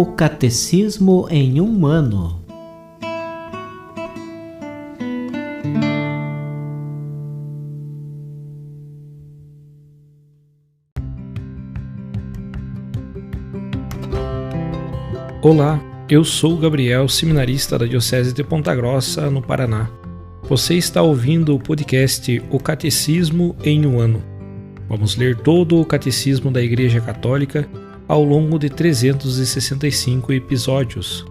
O Catecismo em um Ano. Olá, eu sou o Gabriel, seminarista da Diocese de Ponta Grossa, no Paraná. Você está ouvindo o podcast O Catecismo em um Ano. Vamos ler todo o Catecismo da Igreja Católica ao longo de 365 episódios.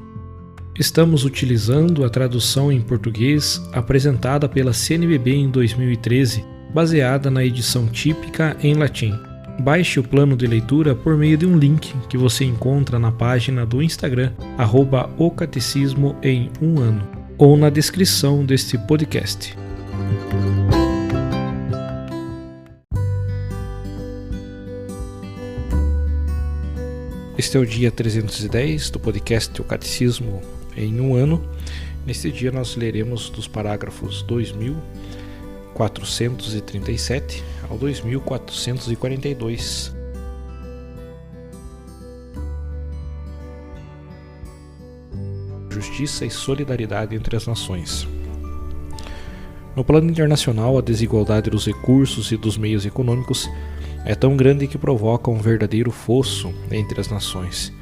Estamos utilizando a tradução em português apresentada pela CNBB em 2013, baseada na edição típica em latim. Baixe o plano de leitura por meio de um link que você encontra na página do Instagram, @ocatecismo em um ano, ou na descrição deste podcast. Este é o dia 310 do podcast O Catecismo em um Ano. Neste dia nós leremos dos parágrafos 2437 ao 2442. Justiça e solidariedade entre as nações. No plano internacional, a desigualdade dos recursos e dos meios econômicos é tão grande que provoca um verdadeiro fosso entre as nações.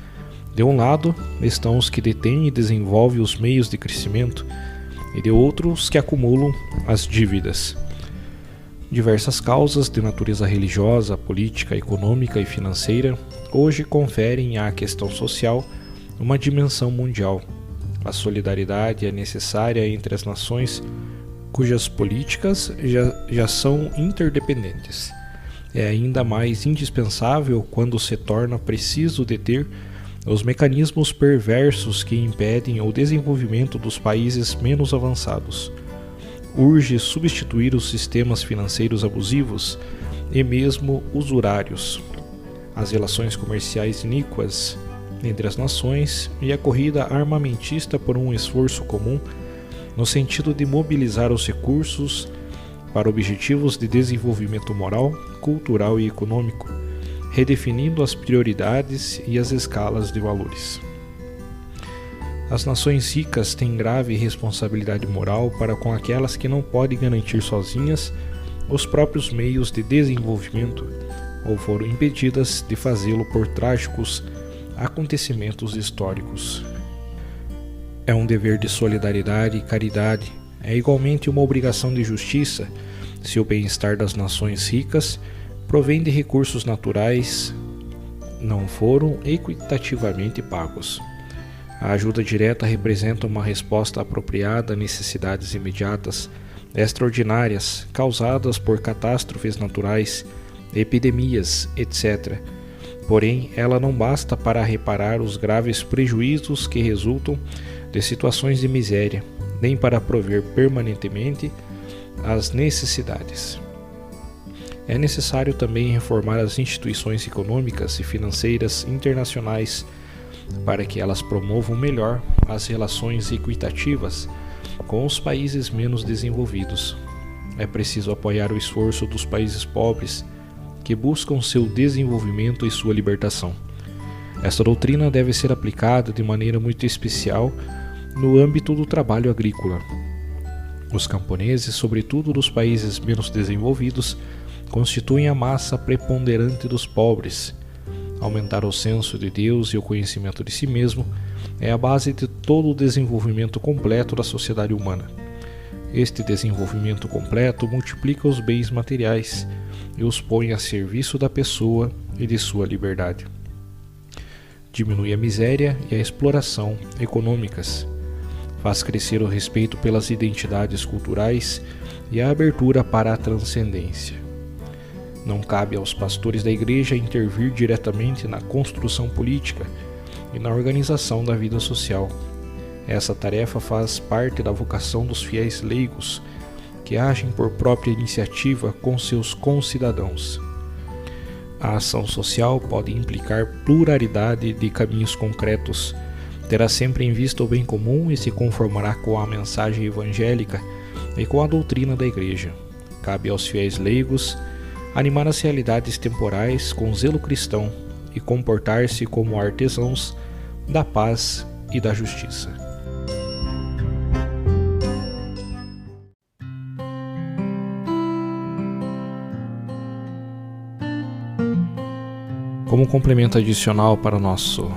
De um lado estão os que detêm e desenvolvem os meios de crescimento, e de outros que acumulam as dívidas. Diversas causas de natureza religiosa, política, econômica e financeira hoje conferem à questão social uma dimensão mundial. A solidariedade é necessária entre as nações cujas políticas já são interdependentes. É ainda mais indispensável quando se torna preciso deter os mecanismos perversos que impedem o desenvolvimento dos países menos avançados. Urge substituir os sistemas financeiros abusivos e mesmo usurários, as relações comerciais iníquas entre as nações e a corrida armamentista por um esforço comum no sentido de mobilizar os recursos para objetivos de desenvolvimento moral, cultural e econômico, redefinindo as prioridades e as escalas de valores. As nações ricas têm grave responsabilidade moral para com aquelas que não podem garantir sozinhas os próprios meios de desenvolvimento ou foram impedidas de fazê-lo por trágicos acontecimentos históricos. É um dever de solidariedade e caridade, é igualmente uma obrigação de justiça se o bem-estar das nações ricas provém de recursos naturais não foram equitativamente pagos. A ajuda direta representa uma resposta apropriada a necessidades imediatas, extraordinárias, causadas por catástrofes naturais, epidemias, etc. Porém, ela não basta para reparar os graves prejuízos que resultam de situações de miséria, nem para prover permanentemente as necessidades. É necessário também reformar as instituições econômicas e financeiras internacionais para que elas promovam melhor as relações equitativas com os países menos desenvolvidos. É preciso apoiar o esforço dos países pobres que buscam seu desenvolvimento e sua libertação. Esta doutrina deve ser aplicada de maneira muito especial no âmbito do trabalho agrícola. Os camponeses, sobretudo dos países menos desenvolvidos, constituem a massa preponderante dos pobres. Aumentar o senso de Deus e o conhecimento de si mesmo é a base de todo o desenvolvimento completo da sociedade humana. Este desenvolvimento completo multiplica os bens materiais e os põe a serviço da pessoa e de sua liberdade. Diminui a miséria e a exploração econômicas. Faz crescer o respeito pelas identidades culturais e a abertura para a transcendência. Não cabe aos pastores da Igreja intervir diretamente na construção política e na organização da vida social. Essa tarefa faz parte da vocação dos fiéis leigos, que agem por própria iniciativa com seus concidadãos. A ação social pode implicar pluralidade de caminhos concretos, terá sempre em vista o bem comum e se conformará com a mensagem evangélica e com a doutrina da Igreja. Cabe aos fiéis leigos animar as realidades temporais com zelo cristão e comportar-se como artesãos da paz e da justiça. Como complemento adicional para o nosso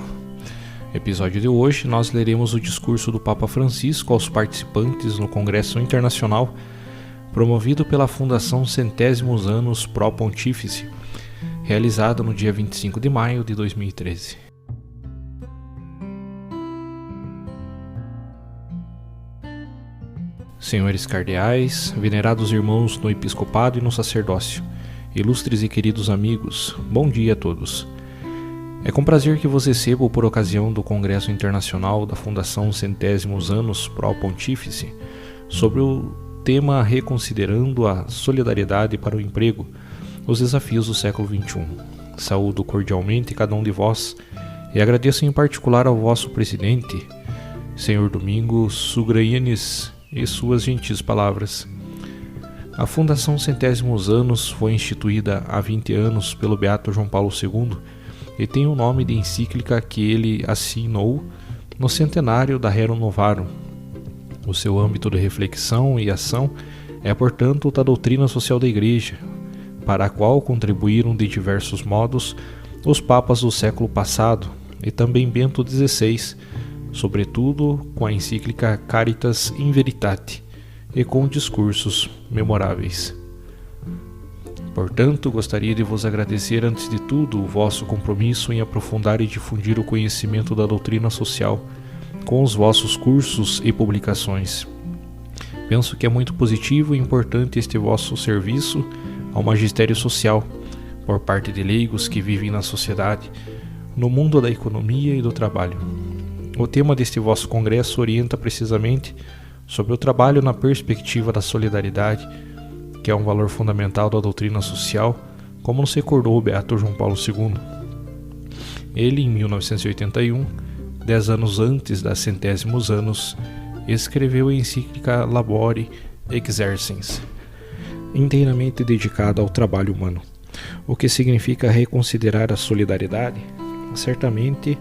episódio de hoje, nós leremos o discurso do Papa Francisco aos participantes no Congresso Internacional promovido pela Fundação Centésimos Anos Pro Pontífice, realizado no dia 25 de maio de 2013. Senhores cardeais, venerados irmãos no episcopado e no sacerdócio, ilustres e queridos amigos, bom dia a todos. É com prazer que vos recebo por ocasião do Congresso Internacional da Fundação Centésimos Anos Pro Pontífice sobre o tema Reconsiderando a Solidariedade para o Emprego, os desafios do século XXI. Saúdo cordialmente cada um de vós e agradeço em particular ao vosso presidente, Senhor Domingos Sugraianes, e suas gentis palavras. A Fundação Centésimos Anos foi instituída há 20 anos pelo Beato João Paulo II e tem o nome de encíclica que ele assinou no centenário da Rerum Novarum. O seu âmbito de reflexão e ação é, portanto, o da doutrina social da Igreja, para a qual contribuíram de diversos modos os papas do século passado e também Bento XVI, sobretudo com a encíclica Caritas in Veritate e com discursos memoráveis. Portanto, gostaria de vos agradecer antes de tudo o vosso compromisso em aprofundar e difundir o conhecimento da doutrina social com os vossos cursos e publicações. Penso que é muito positivo e importante este vosso serviço ao magistério social, por parte de leigos que vivem na sociedade, no mundo da economia e do trabalho. O tema deste vosso congresso orienta precisamente sobre o trabalho na perspectiva da solidariedade, que é um valor fundamental da doutrina social, como nos recordou o Beato João Paulo II. Ele, em 1981, 10 anos antes da Centésimos Anos, escreveu a encíclica Labore Exercens, inteiramente dedicada ao trabalho humano. O que significa reconsiderar a solidariedade? Certamente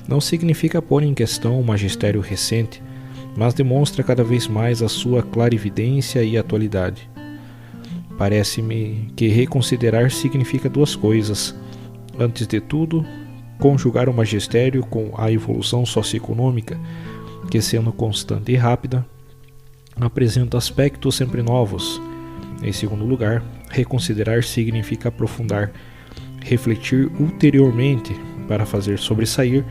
não significa pôr em questão o magistério recente, mas demonstra cada vez mais a sua clarividência e atualidade. Parece-me que reconsiderar significa duas coisas. Antes de tudo, conjugar o magistério com a evolução socioeconômica, que, sendo constante e rápida, apresenta aspectos sempre novos. Em segundo lugar, reconsiderar significa aprofundar, refletir ulteriormente para fazer sobressair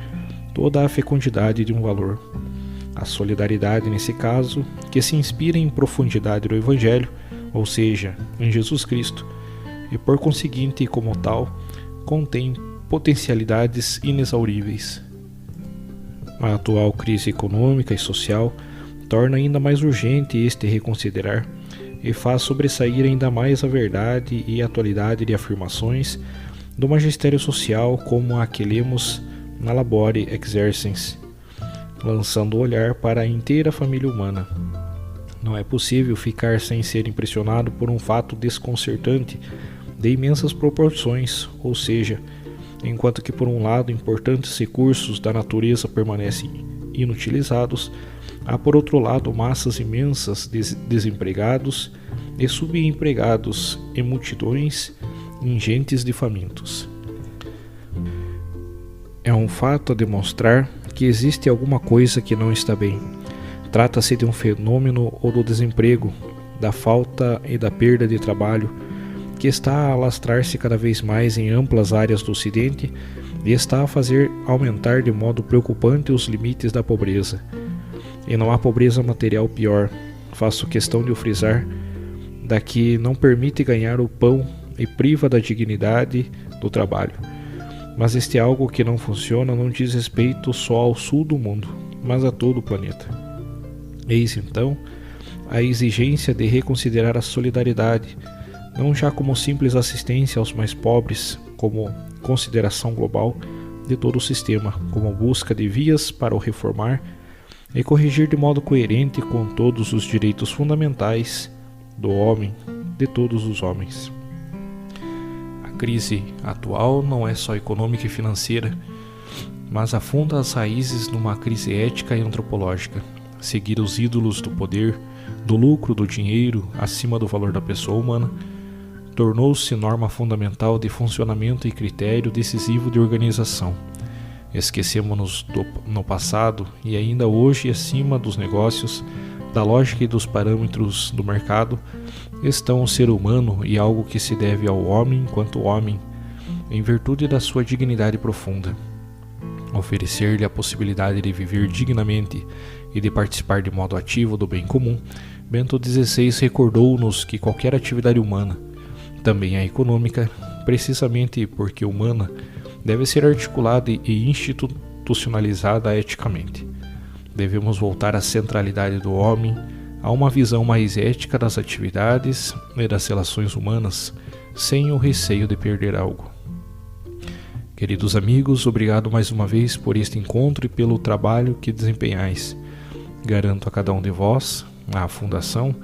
toda a fecundidade de um valor. A solidariedade, nesse caso, que se inspira em profundidade do Evangelho, ou seja, em Jesus Cristo, e por conseguinte, como tal, contém potencialidades inexauríveis. A atual crise econômica e social torna ainda mais urgente este reconsiderar e faz sobressair ainda mais a verdade e a atualidade de afirmações do magistério social como a que lemos na Labore Exercens, lançando o olhar para a inteira família humana. Não é possível ficar sem ser impressionado por um fato desconcertante de imensas proporções, ou seja, enquanto que por um lado importantes recursos da natureza permanecem inutilizados, há por outro lado massas imensas de desempregados e subempregados e multidões ingentes de famintos. É um fato a demonstrar que existe alguma coisa que não está bem. Trata-se de um fenômeno ou do desemprego, da falta e da perda de trabalho, que está a alastrar-se cada vez mais em amplas áreas do Ocidente e está a fazer aumentar de modo preocupante os limites da pobreza. E não há pobreza material pior, faço questão de o frisar, da que não permite ganhar o pão e priva da dignidade do trabalho. Mas este algo que não funciona não diz respeito só ao sul do mundo, mas a todo o planeta. Eis então a exigência de reconsiderar a solidariedade, não já como simples assistência aos mais pobres, como consideração global de todo o sistema, como busca de vias para o reformar e corrigir de modo coerente com todos os direitos fundamentais do homem, de todos os homens. A crise atual não é só econômica e financeira, mas afunda as raízes numa crise ética e antropológica. Seguir os ídolos do poder, do lucro, do dinheiro, acima do valor da pessoa humana, tornou-se norma fundamental de funcionamento e critério decisivo de organização. Esquecemos-nos no passado e ainda hoje, acima dos negócios, da lógica e dos parâmetros do mercado, estão o ser humano e algo que se deve ao homem enquanto homem, em virtude da sua dignidade profunda. Oferecer-lhe a possibilidade de viver dignamente e de participar de modo ativo do bem comum, Bento XVI recordou-nos que qualquer atividade humana, também a econômica, precisamente porque humana, deve ser articulada e institucionalizada eticamente. Devemos voltar à centralidade do homem, a uma visão mais ética das atividades e das relações humanas, sem o receio de perder algo. Queridos amigos, obrigado mais uma vez por este encontro e pelo trabalho que desempenhais. Garanto a cada um de vós, à Fundação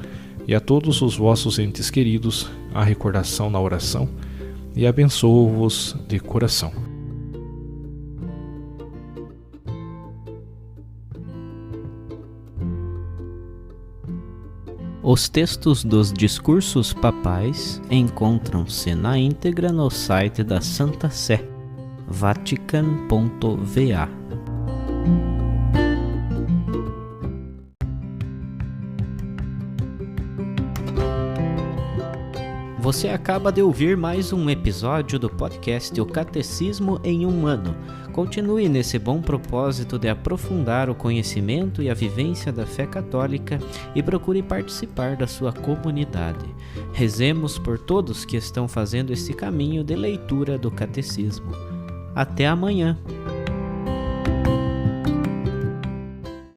e a todos os vossos entes queridos a recordação na oração e abençoo-vos de coração. Os textos dos discursos papais encontram-se na íntegra no site da Santa Sé, vatican.va. Você acaba de ouvir mais um episódio do podcast O Catecismo em um Ano. Continue nesse bom propósito de aprofundar o conhecimento e a vivência da fé católica e procure participar da sua comunidade. Rezemos por todos que estão fazendo esse caminho de leitura do Catecismo. Até amanhã!